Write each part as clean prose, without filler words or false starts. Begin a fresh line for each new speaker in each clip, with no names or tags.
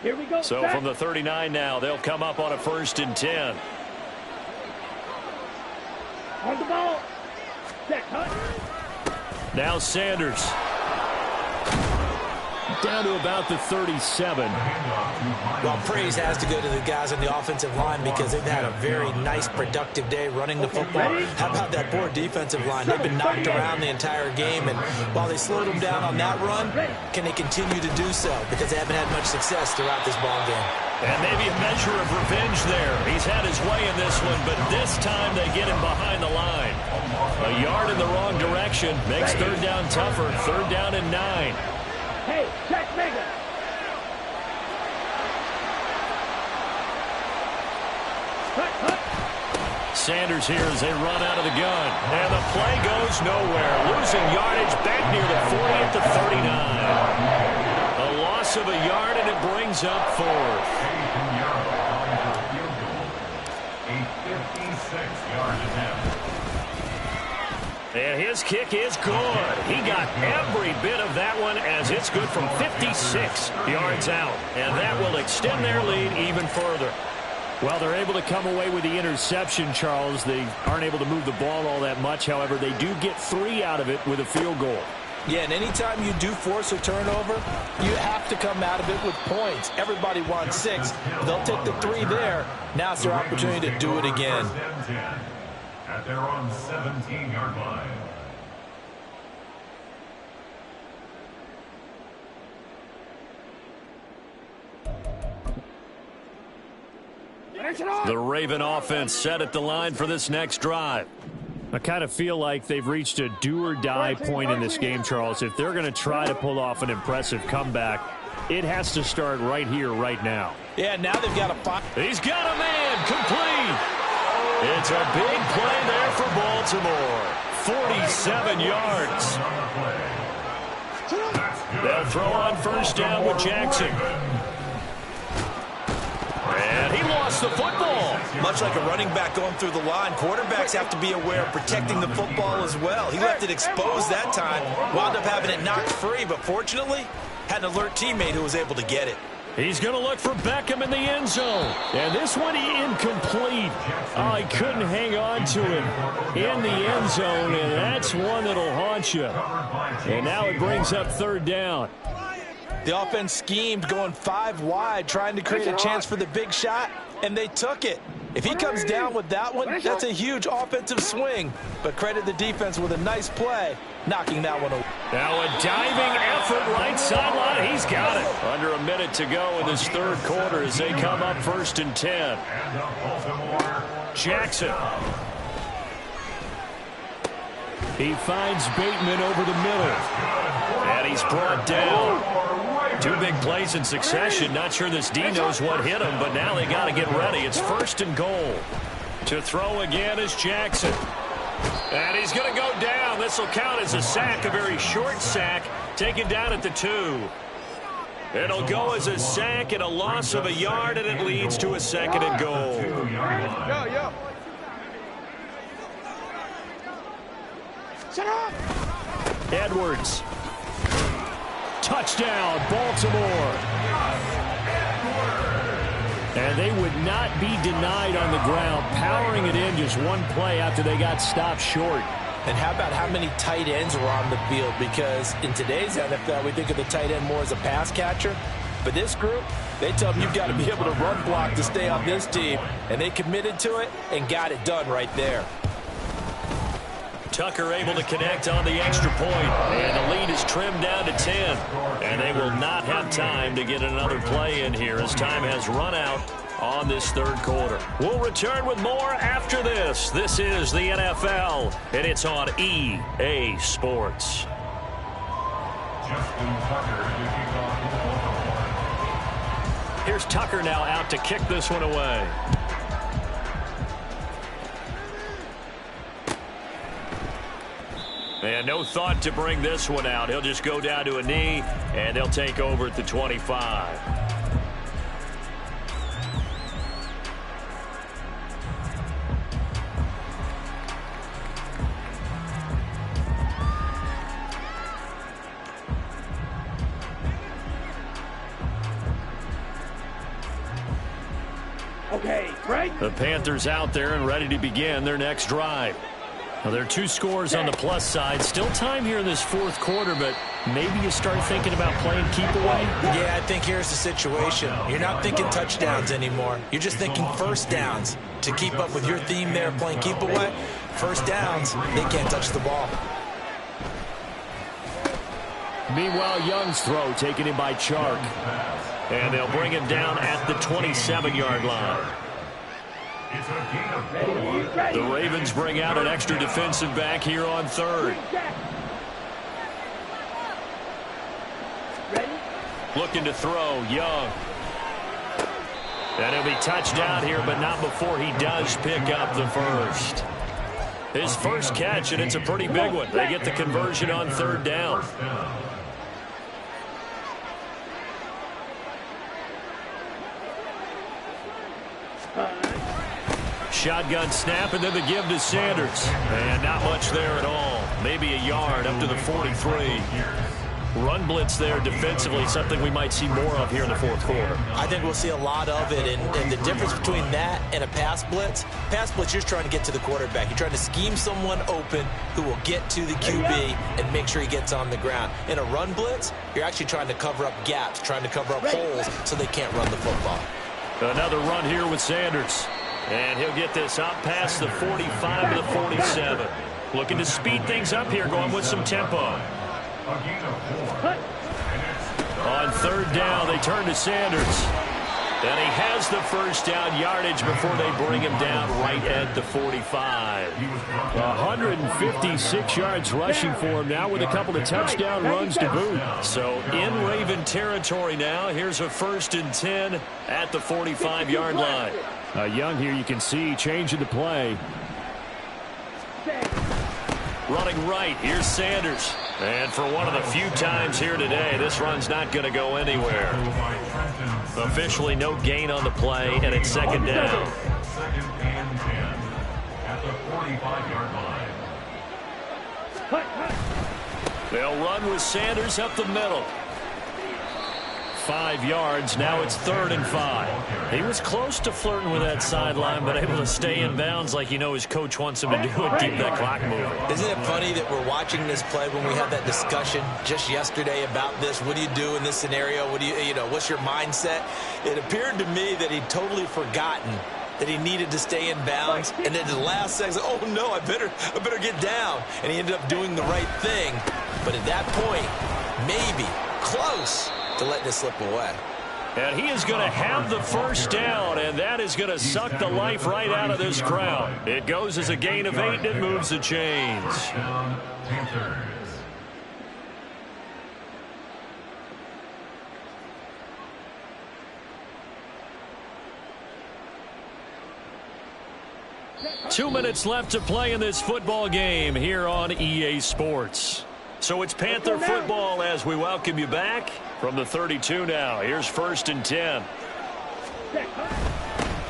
Here we go.
So from the 39 now, they'll come up on a 1st and 10.
On the ball. Check, huh?
Now Sanders. Down to about the 37.
Well, praise has to go to the guys on the offensive line because they've had a very nice, productive day running the football. How about that poor defensive line? They've been knocked around the entire game, and while they slowed them down on that run, can they continue to do so? Because they haven't had much success throughout this ball game.
And maybe a measure of revenge there. He's had his way in this one, but this time they get him behind the line. A yard in the wrong direction makes 3rd down tougher. 3rd down and 9.
Hey, check Mega.
Sanders here as they run out of the gun. And the play goes nowhere. Losing yardage back near the 40 at the 39. A loss of a yard, and it brings up 4th.
A 56-yard attempt.
And his kick is good. He got every bit of that one as it's good from 56 yards out. And that will extend their lead even further. Well, they're able to come away with the interception, Charles. They aren't able to move the ball all that much. However, they do get 3 out of it with a field goal.
Yeah, and anytime you do force a turnover, you have to come out of it with points. Everybody wants 6. They'll take the 3 there. Now it's their opportunity to do it again.
At their own 17-yard line.
The Raven offense set at the line for this next drive. I kind of feel like they've reached a do-or-die point in this game, Charles. If they're going to try to pull off an impressive comeback, it has to start right here, right now.
Yeah, now they've got to find.
He's got a man complete. It's a big play there for Baltimore. 47 yards. They'll throw on 1st down with Jackson. And he lost the football.
Much like a running back going through the line, quarterbacks have to be aware of protecting the football as well. He left it exposed that time, wound up having it knocked free, but fortunately, had an alert teammate who was able to get it.
He's going to look for Beckham in the end zone. And this one incomplete. Oh, he couldn't hang on to him in the end zone, and that's one that'll haunt you. And now it brings up 3rd down.
The offense schemed going 5 wide, trying to create a chance for the big shot, and they took it. If he comes down with that one, that's a huge offensive swing. But credit the defense with a nice play, knocking that one away.
Now a diving effort right sideline. He's got it. Under a minute to go in this 3rd quarter as they come up 1st and 10. Jackson. He finds Bateman over the middle. And he's brought down. 2 big plays in succession. Not sure this D knows what hit him, but now they got to get ready. It's 1st and goal. To throw again is Jackson. And he's going to go down. This will count as a sack, a very short sack, taken down at the 2. It'll go as a sack and a loss of a yard, and it leads to a 2nd and goal.
Shut up!
Edwards. Touchdown, Baltimore. And they would not be denied on the ground, powering it in just one play after they got stopped short.
And how about how many tight ends were on the field? Because in today's NFL, we think of the tight end more as a pass catcher. But this group, they tell them you've got to be able to run block to stay on this team. And they committed to it and got it done right there.
Tucker able to connect on the extra point, and the lead is trimmed down to 10. And they will not have time to get another play in here as time has run out on this 3rd quarter. We'll return with more after this. This is the NFL, and it's on EA Sports. Here's Tucker now out to kick this one away. And no thought to bring this one out. He'll just go down to a knee, and they'll take over at the 25.
Okay, break.
The Panthers out there and ready to begin their next drive. Well, there are 2 scores on the plus side. Still time here in this fourth quarter, but maybe you start thinking about playing keep away?
Yeah, I think here's the situation. You're not thinking touchdowns anymore. You're just thinking first downs. To keep up with your theme there, playing keep away, first downs, they can't touch the ball.
Meanwhile, Young's throw taken in by Chark. And they'll bring him down at the 27-yard line. The Ravens bring out an extra defensive back here on third. Looking to throw, Young. And he'll be touchdown here, but not before he does pick up the first. His first catch, and it's a pretty big one. They get the conversion on third down. Shotgun snap, and then the give to Sanders. And not much there at all. Maybe a yard up to the 43. Run blitz there defensively, something we might see more of here in the fourth quarter.
I think we'll see a lot of it, and the difference between that and a pass blitz, you're just trying to get to the quarterback. You're trying to scheme someone open who will get to the QB and make sure he gets on the ground. In a run blitz, you're actually trying to cover up gaps, trying to cover up holes so they can't run the football.
Another run here with Sanders. And he'll get this up past the 45 to the 47. Looking to speed things up here, going with some tempo. On third down, they turn to Sanders. And he has the first down yardage before they bring him down right at the 45. 156 yards rushing for him now with a couple of touchdown runs to boot. So in Raven territory now. Here's a 1st and 10 at the 45-yard line. Young here, you can see changing the play. Running right, here's Sanders. And for one of the few times here today, this run's not going to go anywhere. Officially no gain on the play, and it's second down.
2nd and 10 at the 45-yard line.
They'll run with Sanders up the middle. 5 yards. Now it's 3rd and 5. He was close to flirting with that sideline, but able to stay in bounds like his coach wants him to do and keep that clock moving.
Isn't it funny that we're watching this play when we had that discussion just yesterday about this? What do you do in this scenario? What do what's your mindset? It appeared to me that he'd totally forgotten that he needed to stay in bounds, and then the last second, oh no, I better get down. And he ended up doing the right thing. But at that point, maybe close to letting it slip away.
And he is going to have the first down, and that is going to suck the life right out of this crowd. It goes as a gain of 8, and it moves the chains.
Panthers.
Two minutes left to play in this football game here on EA Sports. So it's Panther football as we welcome you back from the 32 now. Here's 1st and 10.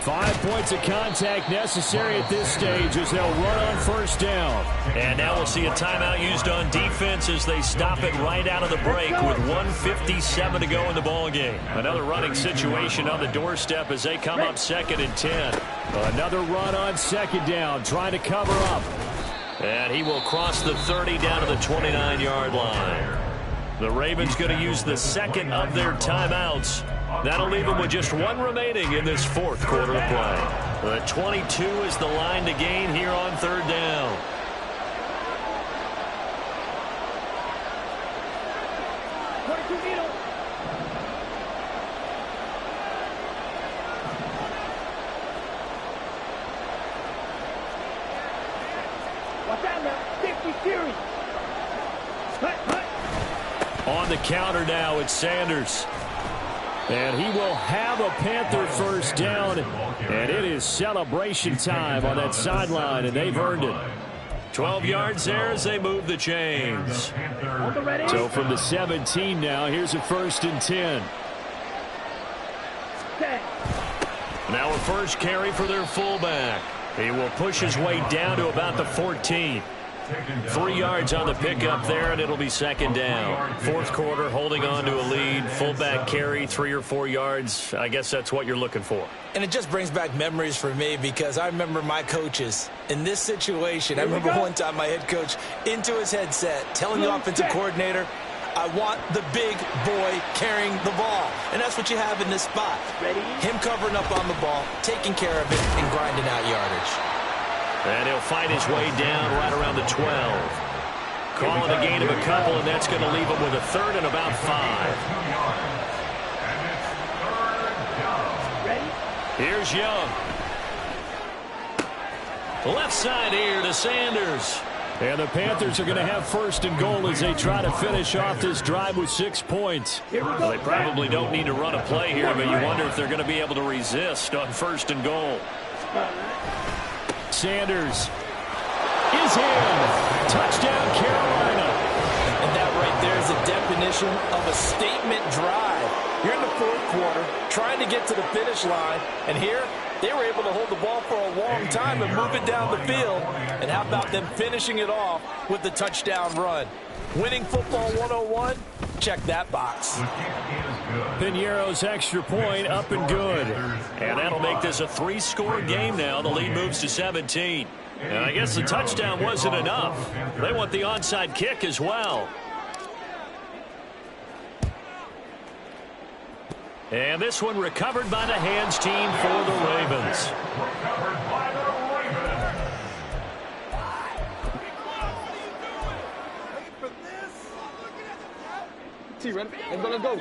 5 points of contact necessary at this stage as they'll run on first down. And now we'll see a timeout used on defense as they stop it right out of the break with 1:57 to go in the ball game. Another running situation on the doorstep as they come up 2nd and 10. Another run on 2nd down, trying to cover up. And he will cross the 30 down to the 29-yard line. The Ravens going to use the 2nd of their timeouts. That'll leave them with just 1 remaining in this 4th quarter of play. The 22 is the line to gain here on 3rd down. On the counter now, it's Sanders. And he will have a Panther first down. And it is celebration time on that sideline, and they've earned it. 12 yards there as they move the chains. So from the 17 now, here's a 1st and 10. Now a first carry for their fullback. He will push his way down to about the 14. 3 yards on the pickup there, and it'll be second down. Fourth quarter, holding on to a lead. Fullback carry, 3 or 4 yards. I guess that's what you're looking for.
And it just brings back memories for me because I remember my coaches in this situation. I remember one time my head coach into his headset telling the offensive coordinator, I want the big boy carrying the ball. And that's what you have in this spot. Him covering up on the ball, taking care of it, and grinding out yardage.
And he'll fight his way down right around the 12. Calling a gain of a couple, and that's going to leave him with a third and about 5. Here's Young. Left side here to Sanders. And the Panthers are going to have first and goal as they try to finish off this drive with 6 points. Well, they probably don't need to run a play here, but you wonder if they're going to be able to resist on first and goal. Sanders is in. Touchdown, Carolina.
And that right there is a definition of a statement drive. You're in the fourth quarter, trying to get to the finish line, and here they were able to hold the ball for a long time and move it down the field. And how about them finishing it off with the touchdown run? Winning football 101, check that box.
Piñeiro's extra point up and good. And that'll make this a 3-score game now. The lead moves to 17. And I guess the touchdown wasn't enough. They want the onside kick as well. And this one recovered by the hands team for the Ravens.
T-Ren, I'm gonna go.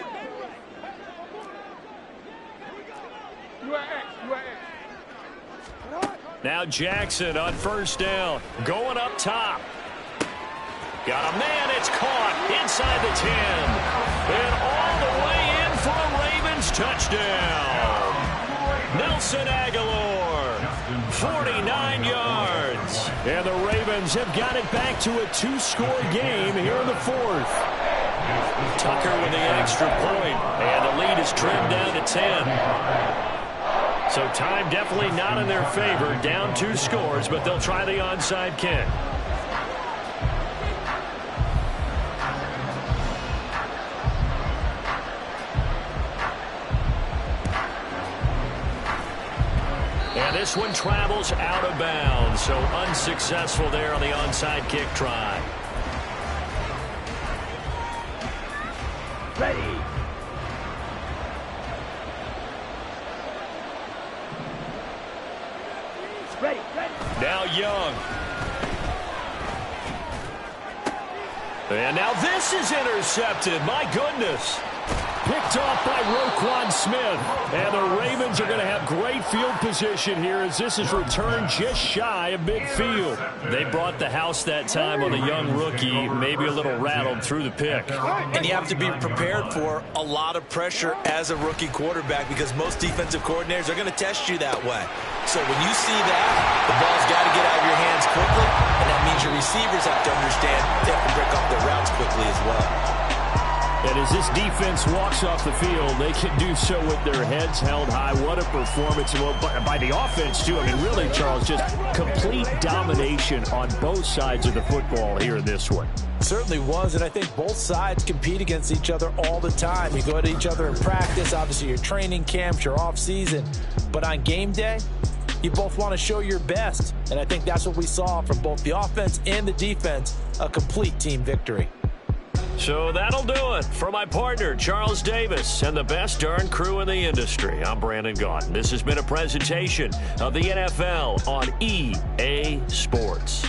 Now Jackson on first down, going up top. Got a man, it's caught inside the 10. And all the way in for a Ravens touchdown. Nelson Aguilar, 49 yards. And the Ravens have got it back to a 2-score game here in the fourth. Tucker with the extra point, and the lead is trimmed down to 10. So time definitely not in their favor, down 2 scores, but they'll try the onside kick. And this one travels out of bounds, so unsuccessful there on the onside kick try.
Ready. Ready.
Now Young. And now this is intercepted. My goodness. Picked off by Roquan Smith. And the Ravens are going to have great field position here as this is returned just shy of midfield. They brought the house that time on a young rookie, maybe a little rattled through the pick.
And you have to be prepared for a lot of pressure as a rookie quarterback because most defensive coordinators are going to test you that way. So when you see that, the ball's got to get out of your hands quickly, and that means your receivers have to understand they have to break off their routes quickly as well.
And as this defense walks off the field, they can do so with their heads held high. What a performance by the offense, too. I mean, really, Charles, just complete domination on both sides of the football here in this one.
Certainly was, and I think both sides compete against each other all the time. You go at each other in practice, obviously your training camps, your off-season. But on game day, you both want to show your best. And I think that's what we saw from both the offense and the defense, a complete team victory.
So that'll do it for my partner, Charles Davis, and the best darn crew in the industry. I'm Brandon Gaudin. This has been a presentation of the NFL on EA Sports.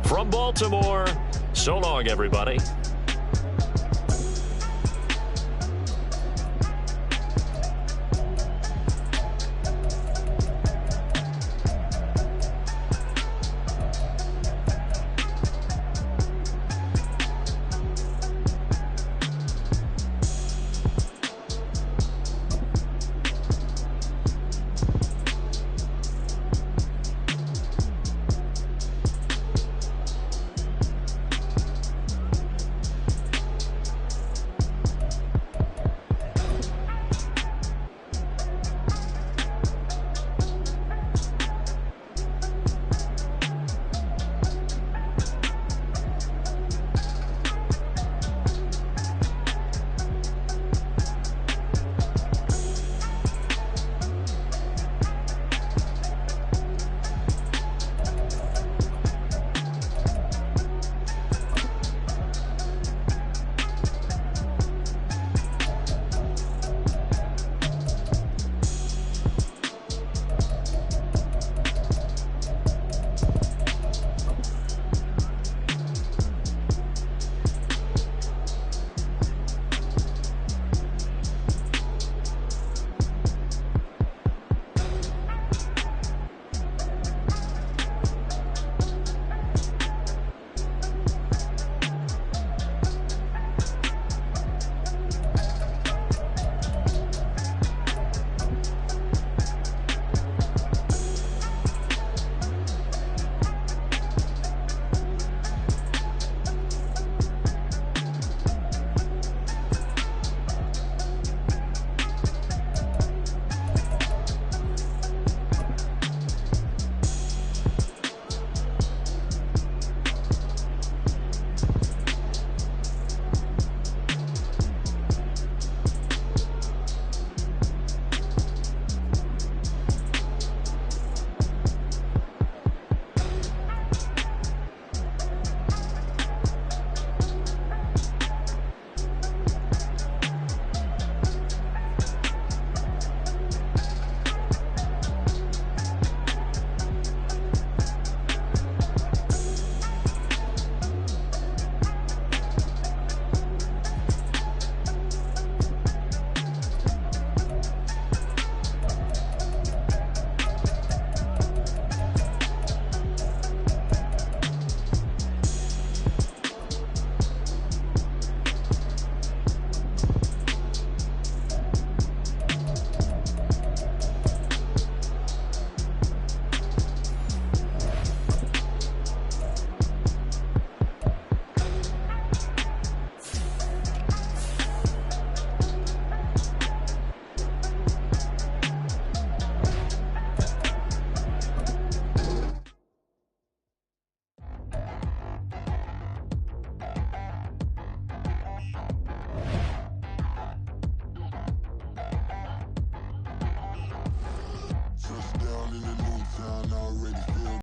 From Baltimore, so long, everybody.